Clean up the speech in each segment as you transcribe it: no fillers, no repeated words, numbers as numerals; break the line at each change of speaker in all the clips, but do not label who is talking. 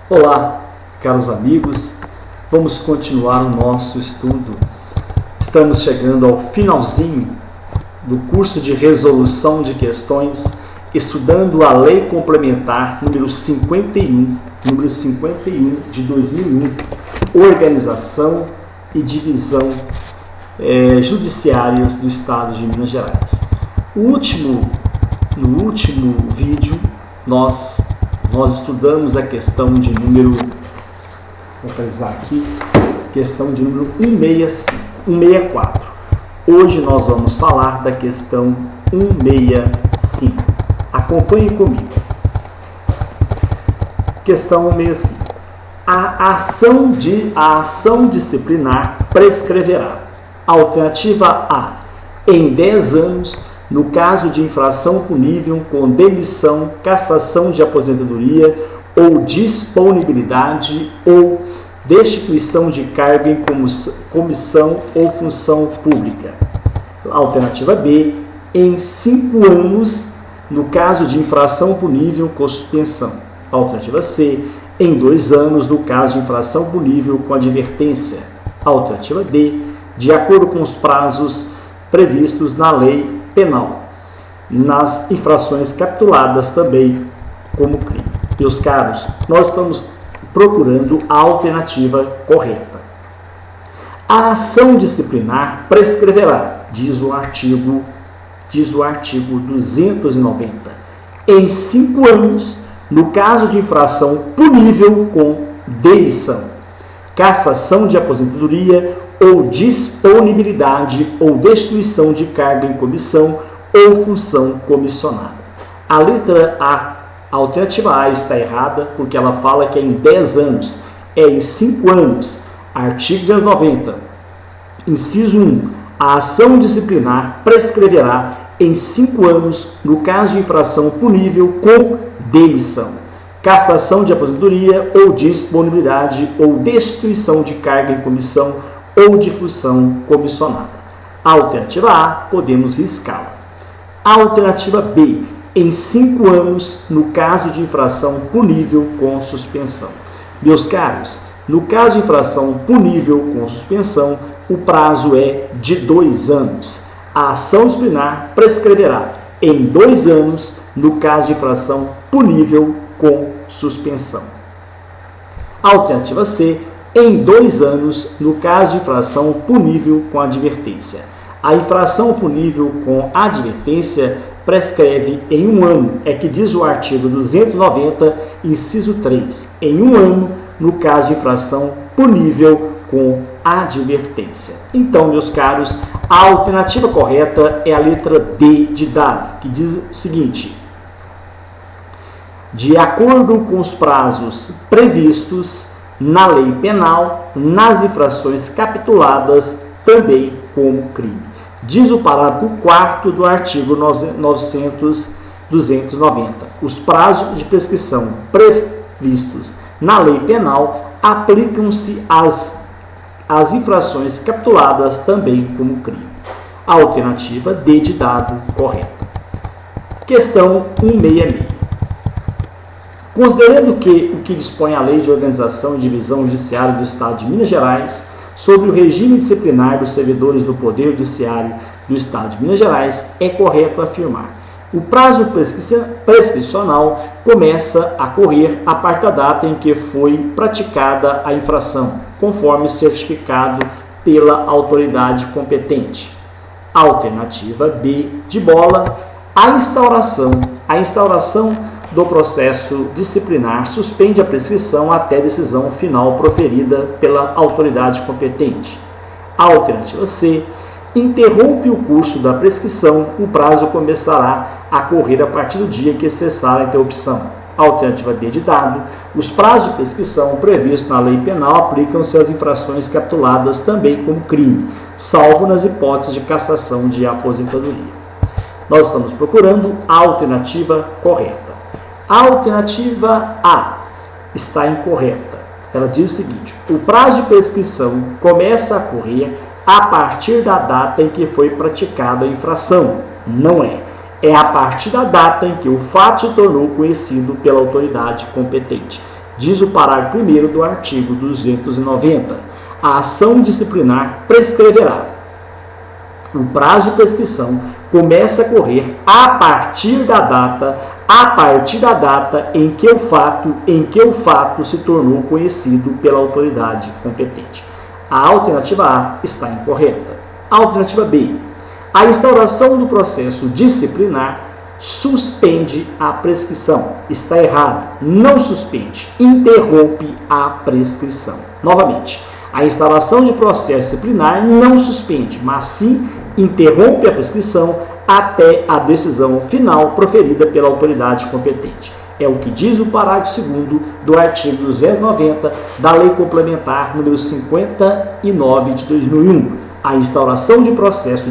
Olá, caros amigos, vamos continuar o nosso estudo. Estamos chegando ao finalzinho do curso de resolução de questões, estudando a Lei Complementar número 51 de 2001, Organização e Divisão Judiciárias do Estado de Minas Gerais. No último vídeo, nós estudamos a questão de número, vou localizar aqui, questão de número 164. Hoje nós vamos falar da questão 165. Acompanhe comigo. Questão 165. A ação disciplinar prescreverá. Alternativa A, em 10 anos, no caso de infração punível com demissão, cassação de aposentadoria ou disponibilidade ou destituição de cargo em comissão ou função pública. Alternativa B, em 5 anos, no caso de infração punível com suspensão. Alternativa C, em 2 anos, no caso de infração punível com advertência. Alternativa D, de acordo com os prazos previstos na lei penal, nas infrações capituladas também como crime. Meus caros, nós estamos procurando a alternativa correta. A ação disciplinar prescreverá, diz o artigo 290, em 5 anos, no caso de infração punível com demissão, cassação de aposentadoria ou disponibilidade ou destituição de cargo em comissão ou função comissionada. A letra A, a alternativa A, está errada, porque ela fala que é em 10 anos, é em 5 anos. Artigo 290, inciso 1, a ação disciplinar prescreverá em 5 anos no caso de infração punível com demissão, cassação de aposentadoria ou disponibilidade ou destituição de cargo em comissão ou de função comissionada. A alternativa A, podemos riscá-la. A alternativa B, em 5 anos, no caso de infração punível com suspensão. Meus caros, no caso de infração punível com suspensão, o prazo é de 2 anos. A ação disciplinar prescreverá em 2 anos, no caso de infração punível com suspensão. A alternativa C, em 2 anos, no caso de infração punível com advertência. A infração punível com advertência prescreve em 1 ano, é que diz o artigo 290, inciso 3, em 1 ano, no caso de infração punível com advertência. Então, meus caros, a alternativa correta é a letra D de dado, que diz o seguinte: de acordo com os prazos previstos na lei penal, nas infrações capituladas também como crime. Diz o parágrafo 4º do artigo 290. Os prazos de prescrição previstos na lei penal aplicam-se às infrações capituladas também como crime. A alternativa D de dado correta. Questão 166. Considerando que o que dispõe a Lei de Organização e Divisão Judiciária do Estado de Minas Gerais sobre o regime disciplinar dos servidores do Poder Judiciário do Estado de Minas Gerais, é correto afirmar: o prazo prescricional começa a correr a partir da data em que foi praticada a infração, conforme certificado pela autoridade competente. Alternativa B de bola, a instauração do processo disciplinar suspende a prescrição até decisão final proferida pela autoridade competente. Alternativa C, interrompe o curso da prescrição, o prazo começará a correr a partir do dia que cessar a interrupção. Alternativa D de dado, os prazos de prescrição previstos na lei penal aplicam-se às infrações capituladas também como crime, salvo nas hipóteses de cassação de aposentadoria. Nós estamos procurando a alternativa correta. A alternativa A está incorreta. Ela diz o seguinte: o prazo de prescrição começa a correr a partir da data em que foi praticada a infração. Não é. É a partir da data em que o fato se tornou conhecido pela autoridade competente. Diz o parágrafo 1º do artigo 290. A ação disciplinar prescreverá. O prazo de prescrição começa a correr a partir da data em que o fato se tornou conhecido pela autoridade competente. A alternativa A está incorreta. Alternativa B. A instauração do processo disciplinar suspende a prescrição. Está errado. Não suspende. Interrompe a prescrição. Novamente, a instauração de processo disciplinar não suspende, mas sim interrompe a prescrição até a decisão final proferida pela autoridade competente. É o que diz o parágrafo 2º do artigo 290 da Lei Complementar número 59 de 2001. A instauração de processo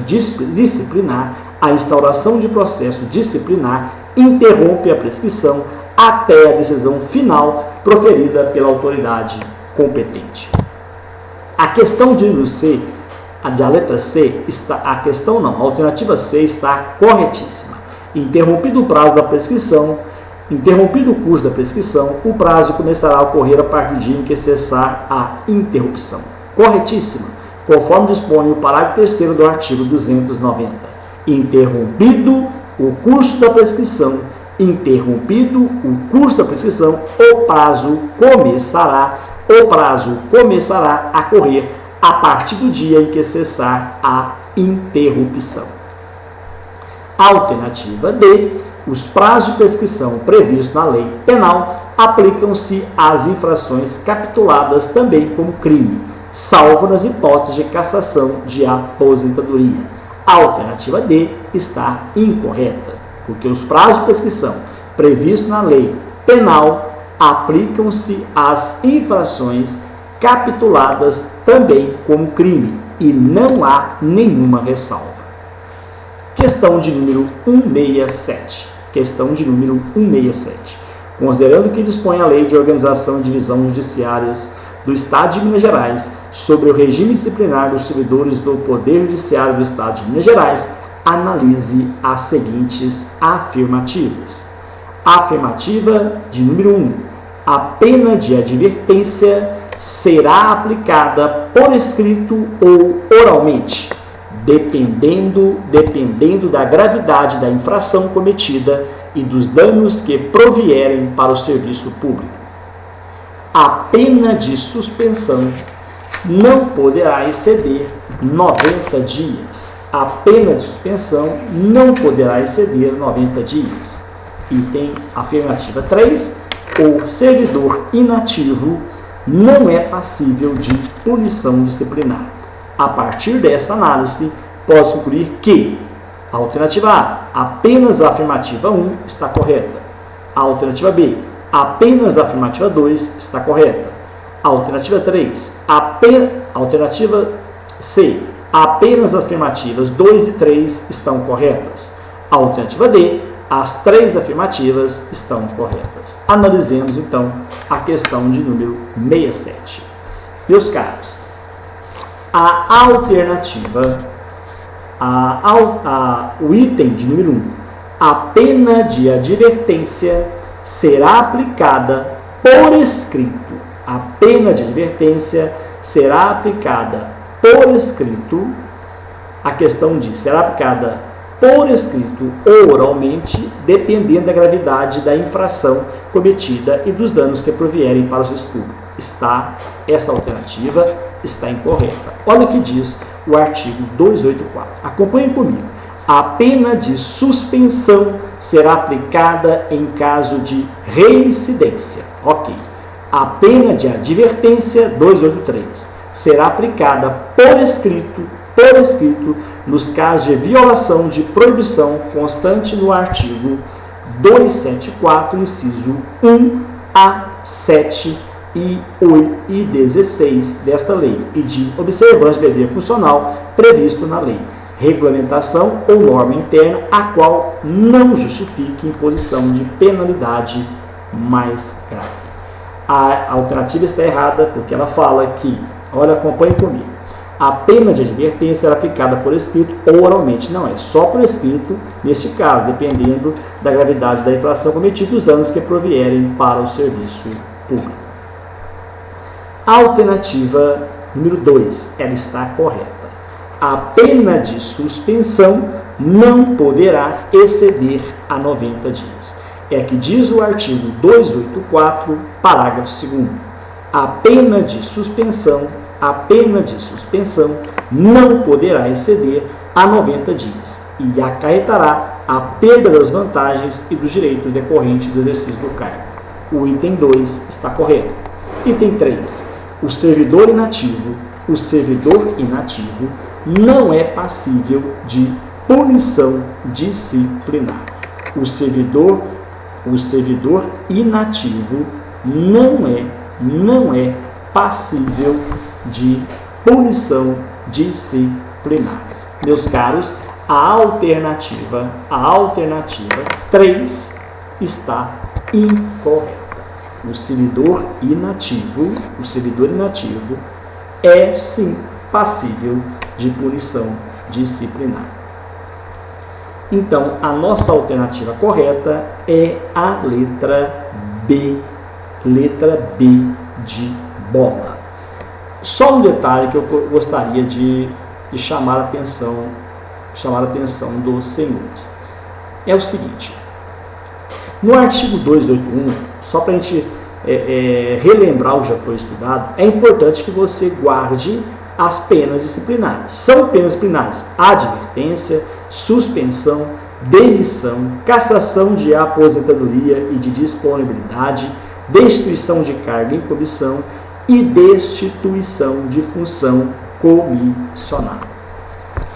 disciplinar interrompe a prescrição até a decisão final proferida pela autoridade competente. A questão de número C, a letra C, a alternativa C está corretíssima. Interrompido o prazo da prescrição, interrompido o curso da prescrição, o prazo começará a ocorrer a partir do dia em que cessar a interrupção. Corretíssima, conforme dispõe o parágrafo 3º do artigo 290. Interrompido o curso da prescrição, o prazo começará a correr a partir do dia em que cessar a interrupção. Alternativa D. Os prazos de prescrição previstos na lei penal aplicam-se às infrações capituladas também como crime, salvo nas hipóteses de cassação de aposentadoria. A alternativa D está incorreta, porque os prazos de prescrição previstos na lei penal aplicam-se às infrações capituladas também como crime e não há nenhuma ressalva. Questão de número 167. Considerando que dispõe a Lei de Organização e Divisão Judiciárias do Estado de Minas Gerais sobre o regime disciplinar dos servidores do Poder Judiciário do Estado de Minas Gerais, analise as seguintes afirmativas. Afirmativa de número 1. A pena de advertência será aplicada por escrito ou oralmente, dependendo da gravidade da infração cometida e dos danos que provierem para o serviço público. A pena de suspensão não poderá exceder 90 dias. A pena de suspensão não poderá exceder 90 dias. Item afirmativa 3. O servidor inativo não é passível de punição disciplinar. A partir dessa análise, pode concluir que a alternativa A, apenas a afirmativa 1 está correta. A alternativa B, apenas a afirmativa 2 está correta. A alternativa 3, alternativa C, apenas as afirmativas 2 e 3 estão corretas. A alternativa D, as 3 afirmativas estão corretas. Analisemos então a questão de número 67. Meus caros, a alternativa, o item de número 1, a pena de advertência será aplicada por escrito. A pena de advertência será aplicada por escrito. A questão diz, será aplicada por escrito ou oralmente, dependendo da gravidade da infração cometida e dos danos que provierem para o serviço público. Essa alternativa está incorreta. Olha o que diz o artigo 284. Acompanhe comigo. A pena de suspensão será aplicada em caso de reincidência. Ok. A pena de advertência 283 será aplicada por escrito nos casos de violação de proibição constante no artigo 274, inciso 1 a 7 e 8 e 16 desta lei, e de observância de dever funcional previsto na lei, regulamentação ou norma interna, a qual não justifique imposição de penalidade mais grave. A alternativa está errada porque ela fala que, olha, acompanhe comigo, a pena de advertência será aplicada por escrito ou oralmente. Não é só por escrito, neste caso, dependendo da gravidade da infração cometida e dos danos que provierem para o serviço Público. A alternativa número 2, ela está correta. A pena de suspensão não poderá exceder a 90 dias. É que diz o artigo 284, parágrafo 2º. A pena de suspensão não poderá exceder a 90 dias e acarretará a perda das vantagens e dos direitos decorrentes do exercício do cargo. O item 2 está correto. Item 3. O servidor inativo não é passível de punição disciplinar. O servidor inativo não é passível de punição disciplinar. Meus caros, a alternativa 3 está incorreta. O servidor inativo é sim passível de punição disciplinar. Então, a nossa alternativa correta é a letra B de bola. Só um detalhe que eu gostaria de chamar a atenção dos senhores. É o seguinte, no artigo 281, só para a gente relembrar o que já foi estudado, é importante que você guarde as penas disciplinares. São penas disciplinares: advertência, suspensão, demissão, cassação de aposentadoria e de disponibilidade, destituição de cargo em comissão e destituição de função comissionada.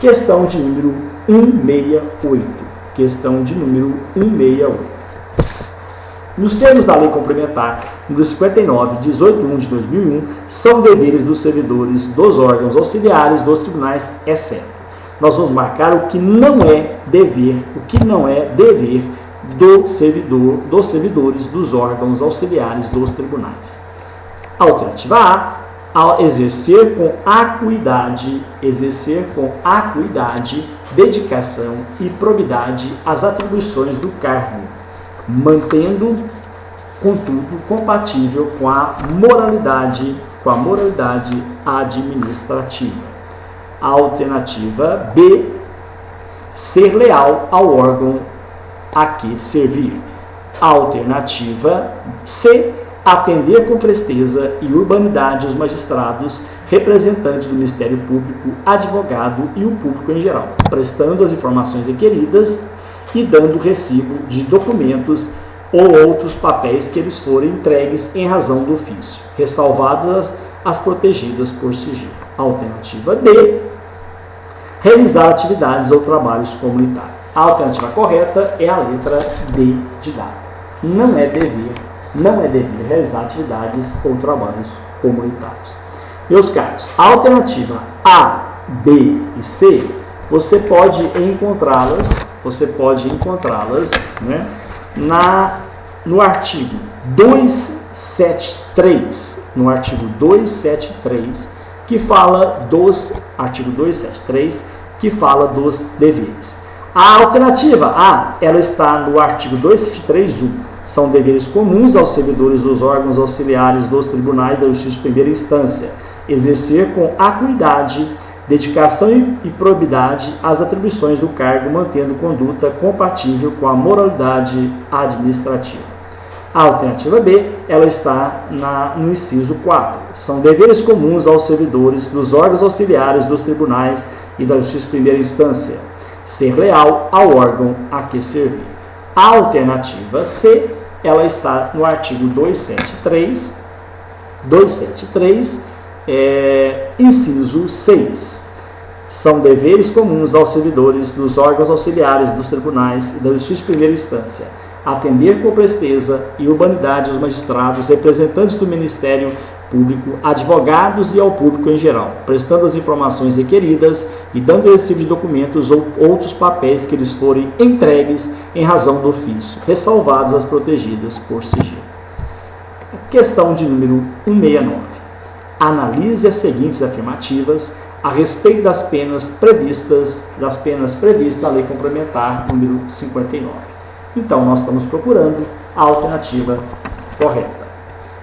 Questão de número 168. Questão de número 168. Nos termos da Lei Complementar número 59, 18/1 de 2001, são deveres dos servidores dos órgãos auxiliares dos tribunais, exceto. Nós vamos marcar o que não é dever, dos servidores dos órgãos auxiliares dos tribunais. Alternativa A, ao exercer com acuidade, dedicação e probidade as atribuições do cargo, mantendo, contudo, compatível com a moralidade administrativa. A alternativa B, ser leal ao órgão a que servir. A alternativa C, atender com presteza e urbanidade os magistrados, representantes do Ministério Público, advogado e o público em geral, prestando as informações requeridas e dando recibo de documentos ou outros papéis que eles forem entregues em razão do ofício, ressalvadas as protegidas por sigilo. Alternativa D, realizar atividades ou trabalhos comunitários. A alternativa correta é a letra D de dado. Não é dever realizar atividades ou trabalhos comunitários. Meus caros, a alternativa A, B e C, você pode encontrá-las, né, no artigo 273, que fala dos deveres. A alternativa A, ela está no artigo 273.1. São deveres comuns aos servidores dos órgãos auxiliares dos tribunais da justiça de primeira instância, exercer com acuidade, dedicação e probidade as atribuições do cargo, mantendo conduta compatível com a moralidade administrativa. A alternativa B, ela está no inciso 4. São deveres comuns aos servidores dos órgãos auxiliares dos tribunais e da justiça de primeira instância, ser leal ao órgão a que servir. A alternativa C, ela está no artigo 273, inciso 6. São deveres comuns aos servidores dos órgãos auxiliares dos tribunais e da justiça de primeira instância, atender com presteza e urbanidade aos magistrados, representantes do Ministério Público, advogados e ao público em geral, prestando as informações requeridas e dando recibo de documentos ou outros papéis que lhes forem entregues em razão do ofício, ressalvadas as protegidas por sigilo. Questão de número 169. Analise as seguintes afirmativas a respeito das penas previstas na Lei Complementar número 59. Então, nós estamos procurando a alternativa correta.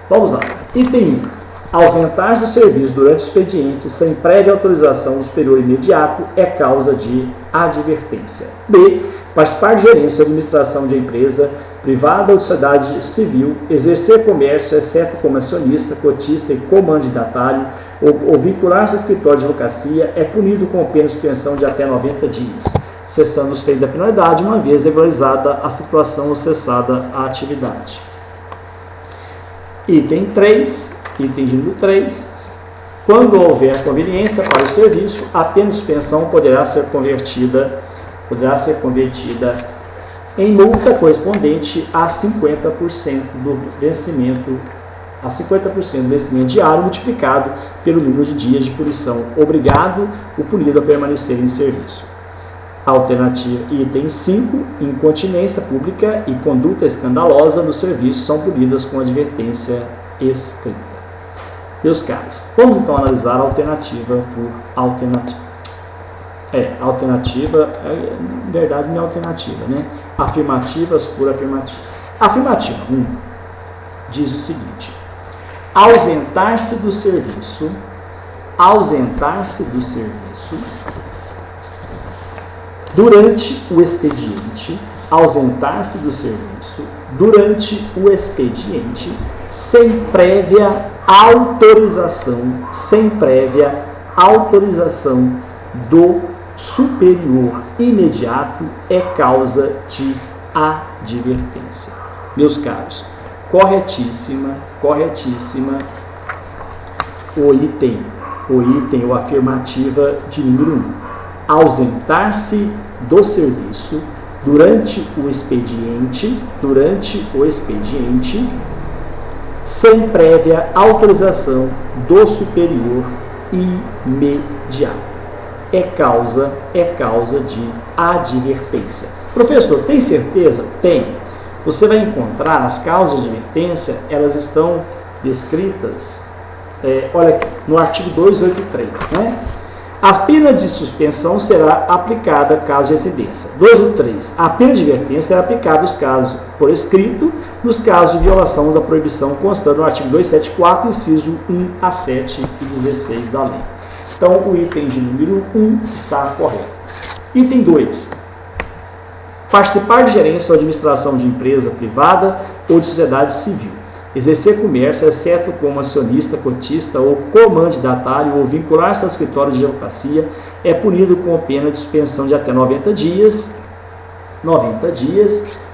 Vamos lá. Item 1. Ausentar-se do serviço durante o expediente sem prévia autorização do superior imediato é causa de advertência. B. Participar de gerência ou administração de empresa privada ou de sociedade civil, exercer comércio, exceto como acionista, cotista e comandatário, ou vincular-se a escritório de advocacia, é punido com pena de suspensão de até 90 dias, cessando os feitos da penalidade, uma vez regularizada a situação ou cessada a atividade. Item 3, item de número 3. Quando houver conveniência para o serviço, a pena de suspensão poderá ser convertida em multa correspondente a 50% do vencimento, diário multiplicado pelo número de dias de punição, obrigado o punido a permanecer em serviço. Alternativa item 5, incontinência pública e conduta escandalosa no serviço são punidas com advertência escrita. Meus caros, vamos então analisar a alternativa por alternativa. Alternativa, na verdade não é alternativa, né? Afirmativas por afirmativa. Afirmativa 1 diz o seguinte: ausentar-se do serviço, durante o expediente, sem prévia autorização do superior imediato é causa de advertência. Meus caros, corretíssima o item ou afirmativa de número 1. Ausentar-se do serviço durante o expediente, sem prévia autorização do superior imediato. É causa de advertência. Professor, tem certeza? Tem. Você vai encontrar as causas de advertência, elas estão descritas, olha aqui, no artigo 283, né? A pena de suspensão será aplicada caso de reincidência. 283. A pena de advertência será aplicada nos casos por escrito, nos casos de violação da proibição constando no artigo 274, inciso 1 a 7 e 16 da lei. Então, o item de número 1 está correto. Item 2. Participar de gerência ou administração de empresa privada ou de sociedade civil. Exercer comércio, exceto como acionista, cotista ou comandatário, ou vincular-se ao escritório de advocacia, é punido com pena de suspensão de até 90 dias,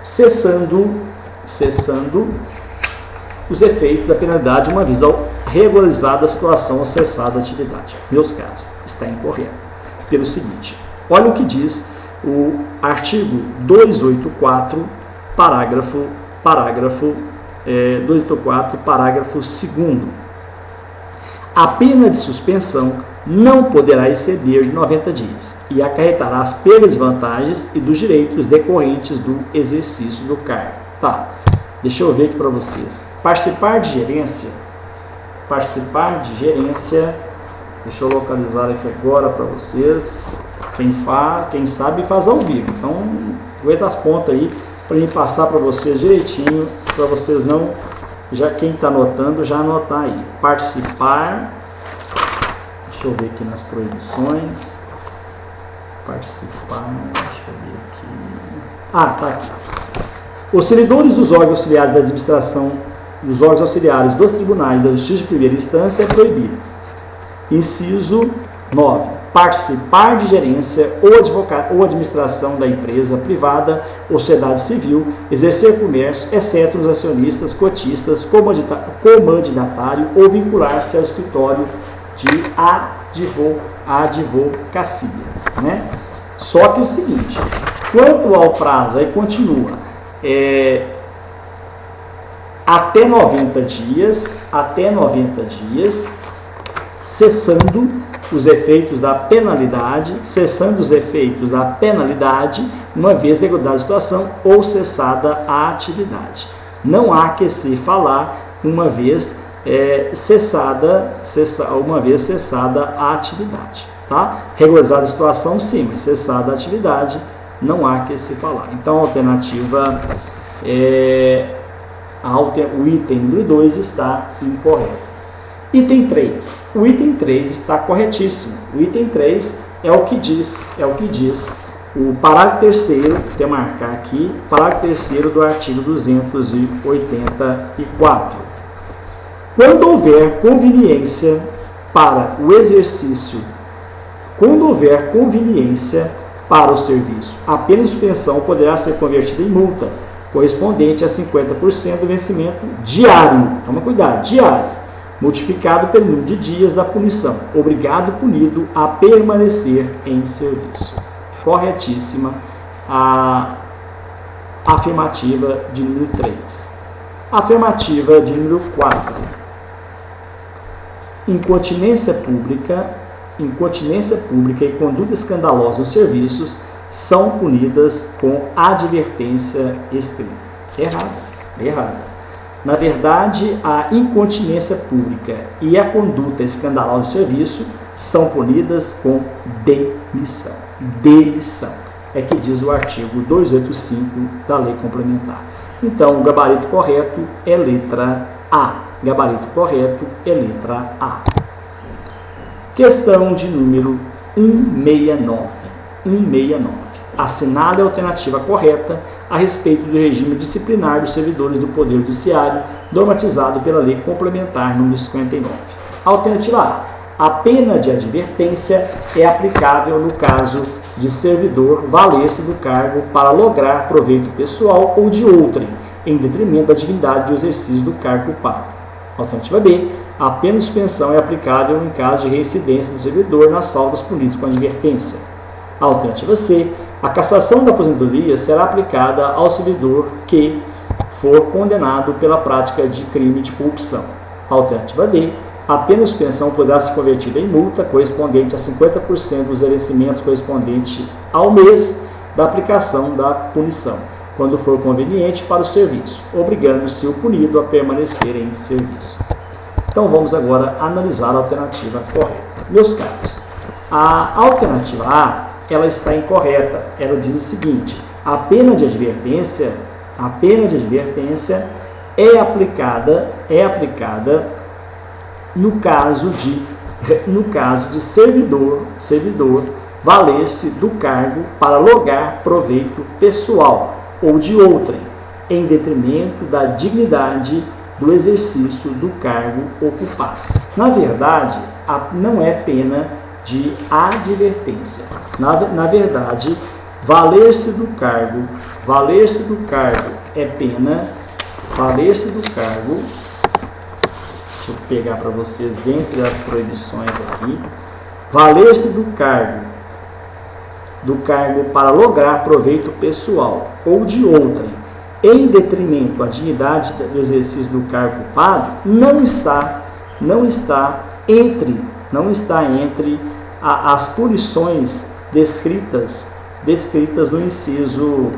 cessando os efeitos da penalidade, uma vez regularizada a situação ou cessada a atividade. Meus casos, está incorreto. Pelo seguinte, olha o que diz o artigo 284, parágrafo 2º. A pena de suspensão não poderá exceder de 90 dias e acarretará as perdas e vantagens e dos direitos decorrentes do exercício do cargo. Tá, deixa eu ver aqui para vocês. Participar de gerência, deixa eu localizar aqui agora para vocês. Quem sabe faz ao vivo. Então, aguenta as pontas aí para mim passar para vocês direitinho, para vocês não, já quem está anotando, já anotar aí. Participar, deixa eu ver aqui nas proibições. Participar, deixa eu ver aqui. Tá aqui. Os servidores dos órgãos auxiliares da administração, dos órgãos auxiliares dos tribunais da Justiça de primeira instância é proibido. Inciso 9. Participar de gerência ou administração da empresa privada ou sociedade civil, exercer comércio, exceto os acionistas, cotistas, comandatário ou vincular-se ao escritório de advocacia. Né? Só que é o seguinte, quanto ao prazo, aí continua, até 90 dias, cessando os efeitos da penalidade, uma vez regulada a situação ou cessada a atividade. Não há que se falar uma vez cessada a atividade. Tá? Regularizada a situação, sim, mas cessada a atividade, não há que se falar. Então, a alternativa O item número 2 está incorreto. Item 3. O item 3 está corretíssimo. O item 3 é o que diz o parágrafo 3º, vou marcar aqui, parágrafo 3º do artigo 284. Quando houver conveniência para o exercício, para o serviço, a pena de suspensão poderá ser convertida em multa, correspondente a 50% do vencimento diário. Toma cuidado, diário, multiplicado pelo número de dias da punição. Obrigado o punido a permanecer em serviço. Corretíssima a afirmativa de número 3. Afirmativa de número 4. Incontinência pública e conduta escandalosa nos serviços são punidas com advertência escrita. Errado. Na verdade, a incontinência pública e a conduta escandalosa no serviço são punidas com demissão. É que diz o artigo 285 da Lei Complementar. Então, o gabarito correto é letra A. Questão de número 169. Assinale a alternativa correta a respeito do regime disciplinar dos servidores do Poder Judiciário, normatizado pela Lei Complementar número 59. Alternativa A. A pena de advertência é aplicável no caso de servidor valer-se do cargo para lograr proveito pessoal ou de outrem, em detrimento da dignidade do exercício do cargo culpado. Alternativa B. A pena de suspensão é aplicável em caso de reincidência do servidor nas faltas punidas com advertência. Alternativa C. A cassação da aposentadoria será aplicada ao servidor que for condenado pela prática de crime de corrupção. Alternativa D. A pena de suspensão poderá ser convertida em multa correspondente a 50% dos vencimentos correspondente ao mês da aplicação da punição, quando for conveniente para o serviço, obrigando-se o punido a permanecer em serviço. Então vamos agora analisar a alternativa correta. Meus caros, a alternativa A, ela está incorreta. Ela diz o seguinte: a pena de advertência é aplicada no caso de servidor valer-se do cargo para lograr proveito pessoal ou de outrem, em detrimento da dignidade do exercício do cargo ocupado. Na verdade, não é pena de advertência. Na verdade, valer-se do cargo é pena, deixa eu pegar para vocês dentre as proibições aqui, valer-se do cargo para lograr proveito pessoal ou de outrem, em detrimento da dignidade do exercício do cargo ocupado, não está entre as punições descritas no inciso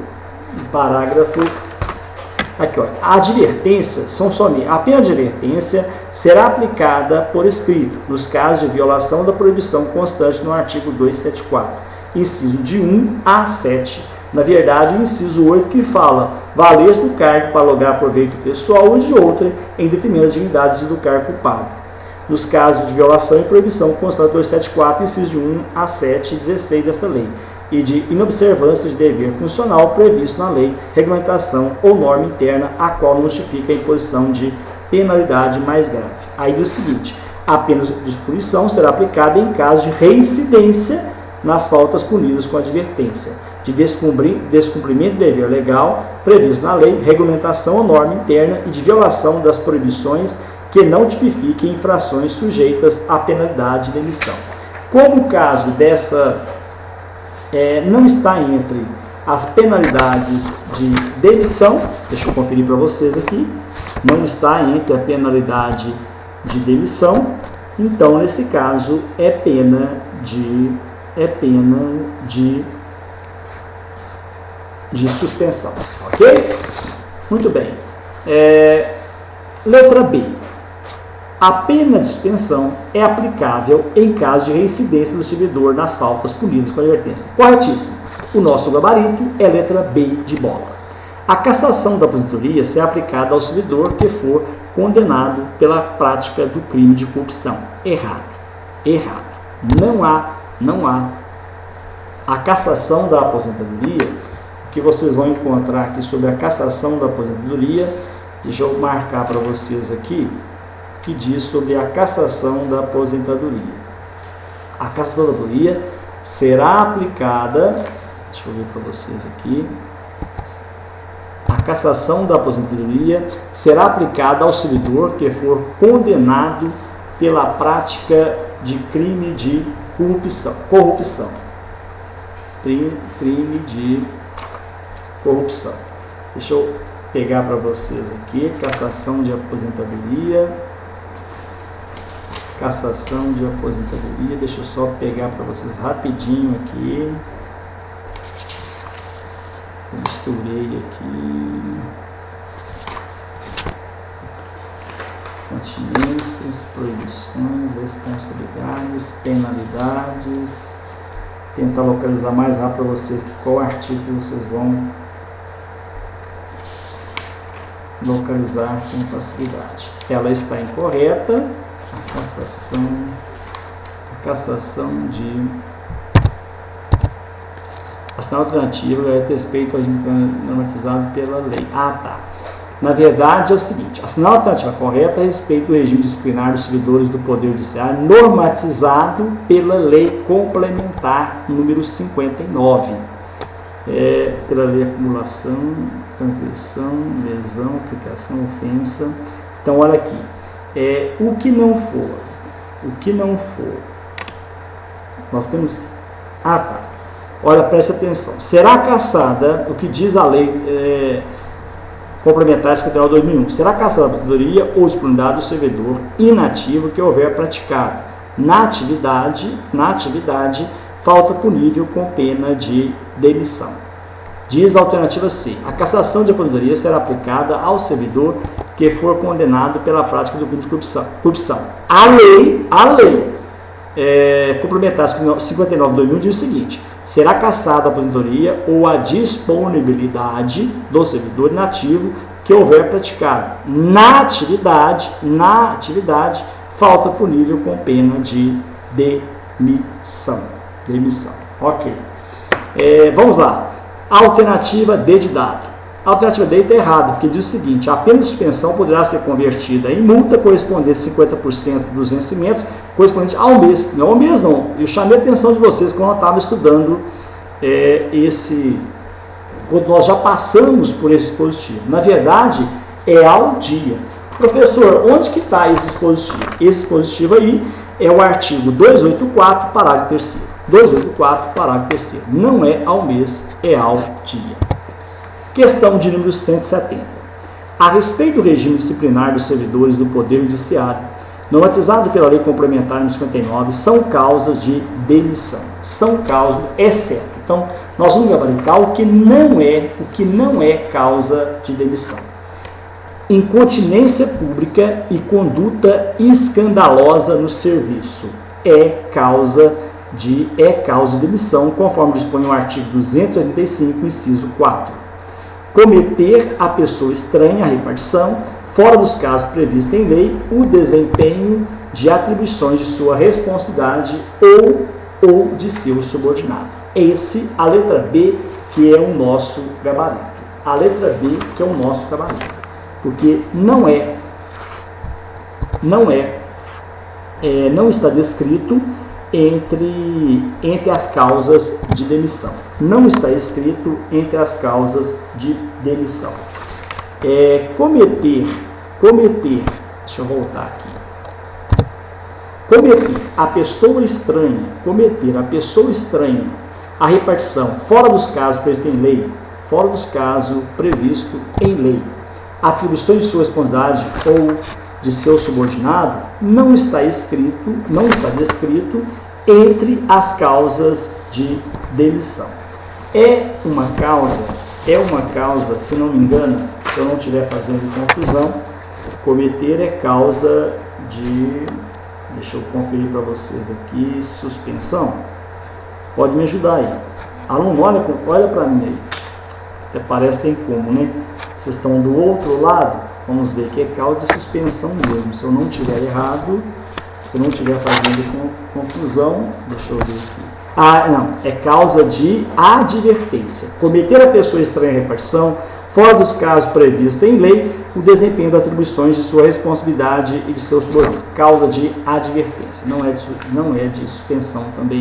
parágrafo aqui, ó. A advertência a pena de advertência será aplicada por escrito nos casos de violação da proibição constante no artigo 274, inciso de 1 a 7. Na verdade, o inciso 8 que fala valer-se do cargo para lograr proveito pessoal ou de outra em detrimento da dignidade do cargo ocupado. Nos casos de violação e proibição constante 274, inciso de 1 a 7 e 16 desta lei, e de inobservância de dever funcional previsto na lei, regulamentação ou norma interna, a qual não justifica a imposição de penalidade mais grave. Aí diz o seguinte: a pena de punição será aplicada em caso de reincidência nas faltas punidas com advertência, de descumprimento de dever legal previsto na lei, regulamentação ou norma interna e de violação das proibições que não tipifiquem infrações sujeitas à penalidade de demissão. Como o caso dessa não está entre as penalidades de demissão, deixa eu conferir para vocês aqui, não está entre a penalidade de demissão, então nesse caso é pena de suspensão, ok? Muito bem. Letra B. A pena de suspensão é aplicável em caso de reincidência do servidor nas faltas punidas com advertência. Corretíssimo. O nosso gabarito é letra B de bola. A cassação da aposentadoria será aplicada ao servidor que for condenado pela prática do crime de corrupção. Errado. Não há. A cassação da aposentadoria, o que vocês vão encontrar aqui sobre a cassação da aposentadoria, deixa eu marcar para vocês aqui, o que diz sobre a cassação da aposentadoria. A cassação da aposentadoria será aplicada, deixa eu ver para vocês aqui, a cassação da aposentadoria será aplicada ao servidor que for condenado pela prática de crime de corrupção. Crime de corrupção. Deixa eu pegar para vocês aqui, cassação de aposentadoria. Cassação de aposentadoria, deixa eu só pegar para vocês rapidinho aqui. Misturei aqui. Continências, proibições, responsabilidades, penalidades. Tentar localizar mais rápido para vocês qual artigo vocês vão localizar com facilidade. Ela está incorreta. A cassação de assinar alternativa é respeito ao normatizado pela lei. Tá. Na verdade é o seguinte, assinar a alternativa correta a respeito do regime disciplinar dos servidores do Poder Judiciário normatizado pela lei complementar número 59. Pela lei acumulação, transgressão, lesão, aplicação, ofensa. Então olha aqui, o que não for, nós temos, tá. Olha, preste atenção. Será cassada, o que diz a lei complementar 59/2001, será cassada a aposentadoria ou disponibilidade do servidor inativo que houver praticado na atividade, falta punível com pena de demissão. Diz a alternativa C. A cassação de aposentadoria será aplicada ao servidor que for condenado pela prática do crime de corrupção. A lei complementar 59/2001 diz o seguinte: será cassada a aposentadoria ou a disponibilidade do servidor inativo que houver praticado na atividade, falta punível com pena de demissão. Ok. Vamos lá. Alternativa D de dado. A alternativa D está errada, porque diz o seguinte: a pena de suspensão poderá ser convertida em multa correspondente a 50% dos vencimentos, correspondente ao mês. Não ao mês, não. Eu chamei a atenção de vocês quando eu estava estudando quando nós já passamos por esse dispositivo. Na verdade, é ao dia. Professor, onde que está esse dispositivo? Esse dispositivo aí é o artigo 284, parágrafo 3º. 284, parágrafo 3º. Não é ao mês, é ao dia. Questão de número 170. A respeito do regime disciplinar dos servidores do Poder Judiciário, normatizado pela Lei Complementar número 59, são causas de demissão. São causas, exceto. Então, nós vamos gabaritar o que não é causa de demissão. Incontinência pública e conduta escandalosa no serviço é causa de demissão, conforme dispõe o artigo 285, inciso 4. Cometer a pessoa estranha à repartição, fora dos casos previstos em lei, o desempenho de atribuições de sua responsabilidade ou de seu subordinado. A letra B, que é o nosso gabarito. A letra B, que é o nosso gabarito. Porque não está descrito entre as causas de demissão. Não está escrito entre as causas de demissão. Cometer, deixa eu voltar aqui. Cometer a pessoa estranha a repartição fora dos casos previsto em lei, atribuições de sua responsabilidade ou de seu subordinado, não está descrito entre as causas de demissão. É uma causa, se não me engano, se eu não estiver fazendo confusão, cometer é causa de, deixa eu conferir para vocês aqui, suspensão. Pode me ajudar aí. Aluno, olha para mim aí. Até parece que tem como, né? Vocês estão do outro lado, vamos ver que é causa de suspensão mesmo. Se eu não tiver errado, se não estiver fazendo confusão, deixa eu ver aqui. Ah, não, é causa de advertência. Cometer a pessoa estranha à repartição, fora dos casos previstos em lei, o desempenho das atribuições de sua responsabilidade e de seus subordinados. Causa de advertência, não é de suspensão também.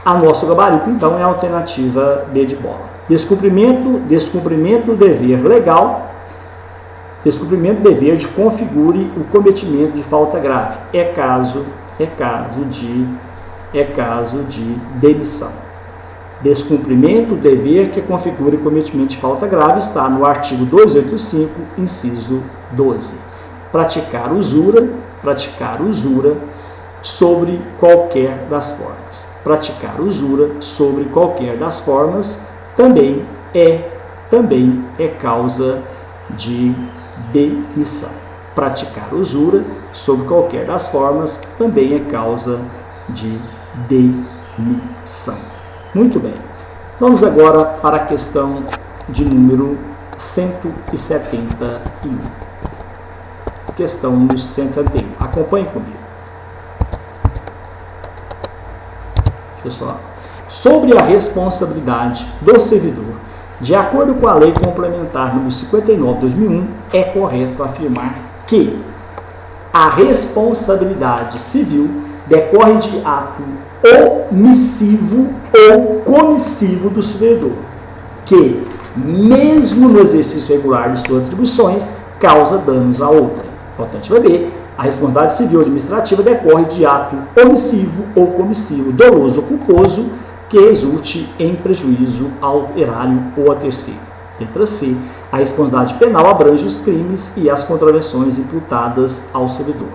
A nosso gabarito, então, é a alternativa B de bola. Descumprimento do dever legal, descumprimento do dever de configure o cometimento de falta grave. É caso de demissão. Descumprimento do dever que configure o cometimento de falta grave está no artigo 285, inciso 12. Praticar usura sobre qualquer das formas. Praticar usura sobre qualquer das formas também é causa de demissão. Praticar usura sobre qualquer das formas também é causa de demissão. Muito bem. Vamos agora para a questão de número 171. Questão número 171. Acompanhe comigo. Pessoal, sobre a responsabilidade do servidor, de acordo com a Lei Complementar número 59/2001, é correto afirmar que a responsabilidade civil decorre de ato omissivo ou comissivo do servidor, que, mesmo no exercício regular de suas atribuições, causa danos a outra. Alternativa B. A responsabilidade civil administrativa decorre de ato omissivo ou comissivo, doloso ou culposo, que resulte em prejuízo ao erário ou a terceiro. Letra C. A responsabilidade penal abrange os crimes e as contravenções imputadas ao servidor.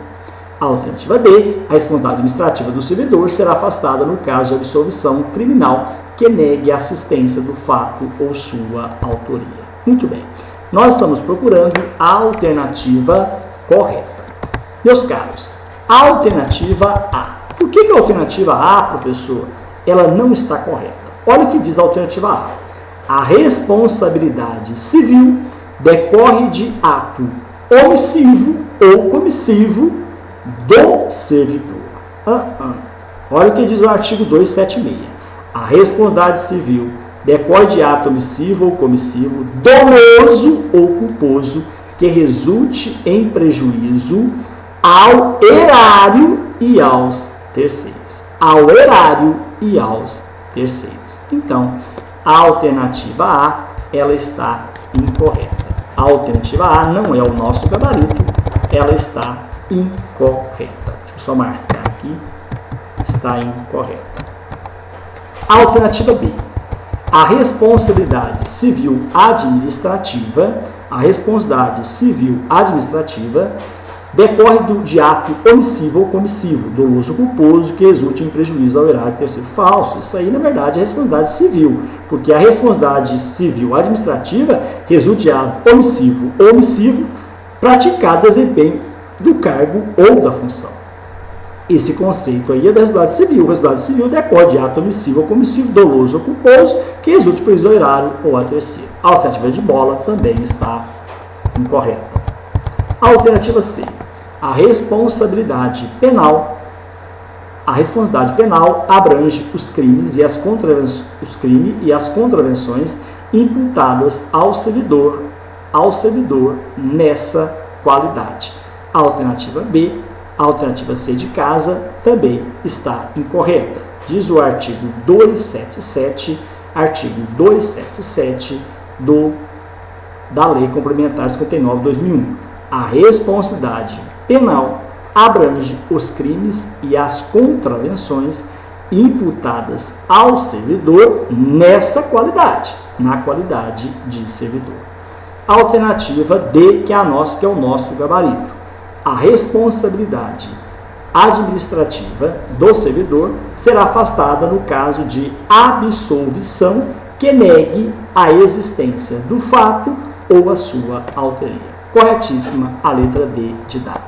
Alternativa D. A responsabilidade administrativa do servidor será afastada no caso de absolvição criminal que negue a assistência do fato ou sua autoria. Muito bem. Nós estamos procurando a alternativa correta. Meus caros, a alternativa A. Por que a alternativa A, professor, ela não está correta? Olha o que diz a alternativa A. A responsabilidade civil decorre de ato omissivo ou comissivo do servidor. Olha o que diz o artigo 276. A responsabilidade civil decorre de ato omissivo ou comissivo, doloso ou culposo, que resulte em prejuízo ao erário e aos terceiros. Ao erário e aos terceiros. Então, a alternativa A, ela está incorreta. A alternativa A não é o nosso gabarito, ela está incorreta. Deixa eu só marcar aqui. Está incorreta. A alternativa B. A responsabilidade civil administrativa, decorre de ato omissivo ou comissivo, doloso ou culposo, que resulte em prejuízo ao erário terceiro. Falso. Isso aí, na verdade, é responsabilidade civil, porque a responsabilidade civil administrativa resulta de ato omissivo ou omissivo praticado desempenho do cargo ou da função. Esse conceito aí é da responsabilidade civil. A responsabilidade civil decorre de ato omissivo ou comissivo, doloso ou culposo, que resulte em prejuízo ao erário ou a terceiro. A alternativa de bola também está incorreta. A alternativa C. A responsabilidade penal abrange os crimes e as contravenções imputadas ao servidor nessa qualidade. A alternativa B, a alternativa C de casa, também está incorreta. Diz o artigo 277, da Lei Complementar 59/2001. A responsabilidade penal abrange os crimes e as contravenções imputadas ao servidor nessa qualidade, na qualidade de servidor. A alternativa D, que é o nosso gabarito. A responsabilidade administrativa do servidor será afastada no caso de absolvição que negue a existência do fato ou a sua autoria. Corretíssima a letra D de dado.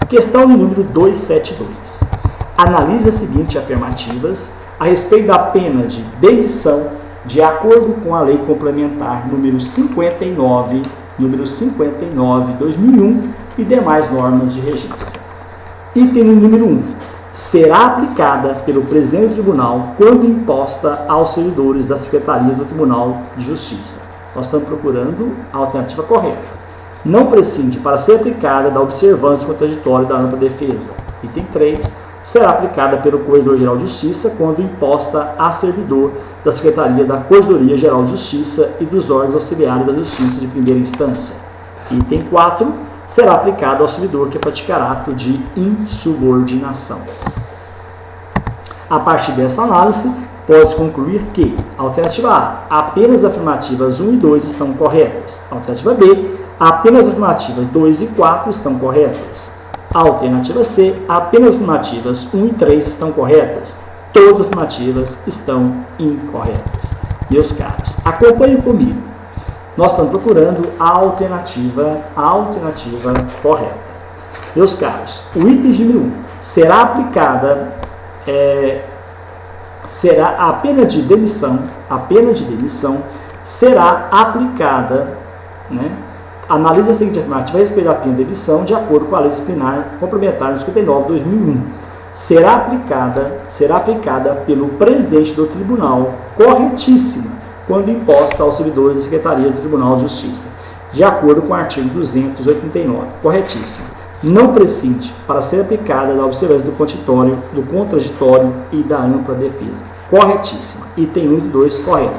Questão número 272. Analise as seguintes afirmativas a respeito da pena de demissão de acordo com a Lei Complementar número 59, 2001 e demais normas de regência. Item número 1. Será aplicada pelo presidente do tribunal quando imposta aos servidores da Secretaria do Tribunal de Justiça. Nós estamos procurando a alternativa correta. Não prescinde para ser aplicada da observância contraditória da ampla defesa. Item 3. Será aplicada pelo Corregedor-Geral de Justiça quando imposta a servidor da Secretaria da Corregedoria-Geral de Justiça e dos órgãos auxiliares da Justiça de primeira instância. Item 4. Será aplicado ao servidor que praticar ato de insubordinação. A partir dessa análise, pode-se concluir que, alternativa A, apenas afirmativas 1 e 2 estão corretas. Alternativa B, apenas afirmativas 2 e 4 estão corretas. Alternativa C, apenas afirmativas 1 e 3 estão corretas. Todas as afirmativas estão incorretas. Meus caros, acompanhem comigo. Nós estamos procurando a alternativa correta. Meus caros, o item de número 1 será aplicada, a pena de demissão será aplicada, analisa a seguinte afirmativa a respeito da pena de demissão de acordo com a Lei Disciplinar Complementar 59/2001. Será aplicada pelo presidente do tribunal, corretíssima, quando imposta aos servidores da Secretaria do Tribunal de Justiça, de acordo com o artigo 289. Corretíssimo. Não prescinde para ser aplicada da observância do contraditório e da ampla defesa. Corretíssima. Item 1 e 2, correto.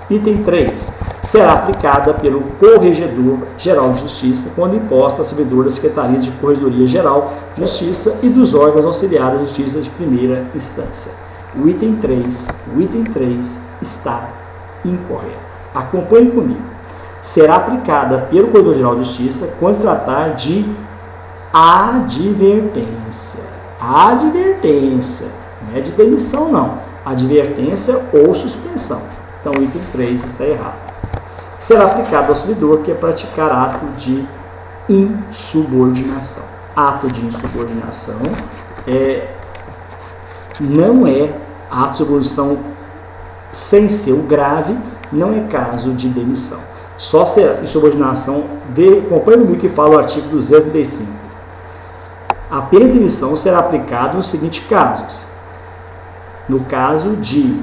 Item 3. Será aplicada pelo Corregedor-Geral de Justiça quando imposta a servidor da Secretaria de Corregedoria-Geral de Justiça e dos órgãos auxiliares da Justiça de primeira instância. O item 3 está incorreto. Acompanhe comigo. Será aplicada pelo Corregedor-Geral de Justiça quando se tratar de advertência. Advertência. Não é de demissão, não. Advertência ou suspensão. Então, o item 3 está errado. Será aplicado ao servidor que praticar ato de insubordinação. Ato de insubordinação não é ato de insubordinação sem ser o grave, não é caso de demissão. Só será insubordinação, acompanhe comigo que fala o artigo 235. A pena de demissão será aplicada nos seguintes casos. No caso de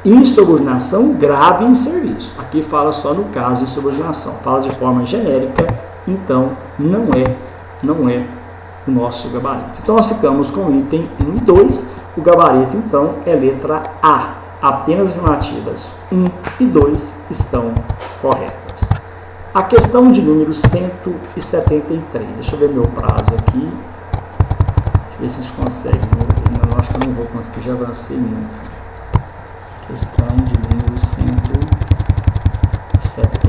insubordinação grave em serviço. Aqui fala só no caso de insubordinação. Fala de forma genérica, então não é o nosso gabarito. Então nós ficamos com o item 1 e 2. O gabarito então é letra A. Apenas afirmativas 1 e 2 estão corretas. A questão de número 173. Deixa eu ver meu prazo aqui. Deixa eu ver se a gente consegue. Eu acho que eu não vou conseguir, já avancei muito. Questão de número 170.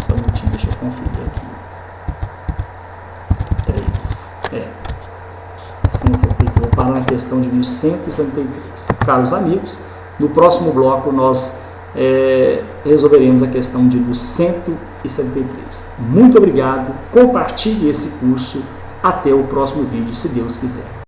Só um minutinho, deixa eu conferir aqui. 3. 173. Vou parar na questão de número 173. Caros amigos, no próximo bloco nós resolveremos a questão de número 173. Muito obrigado. Compartilhe esse curso. Até o próximo vídeo, se Deus quiser.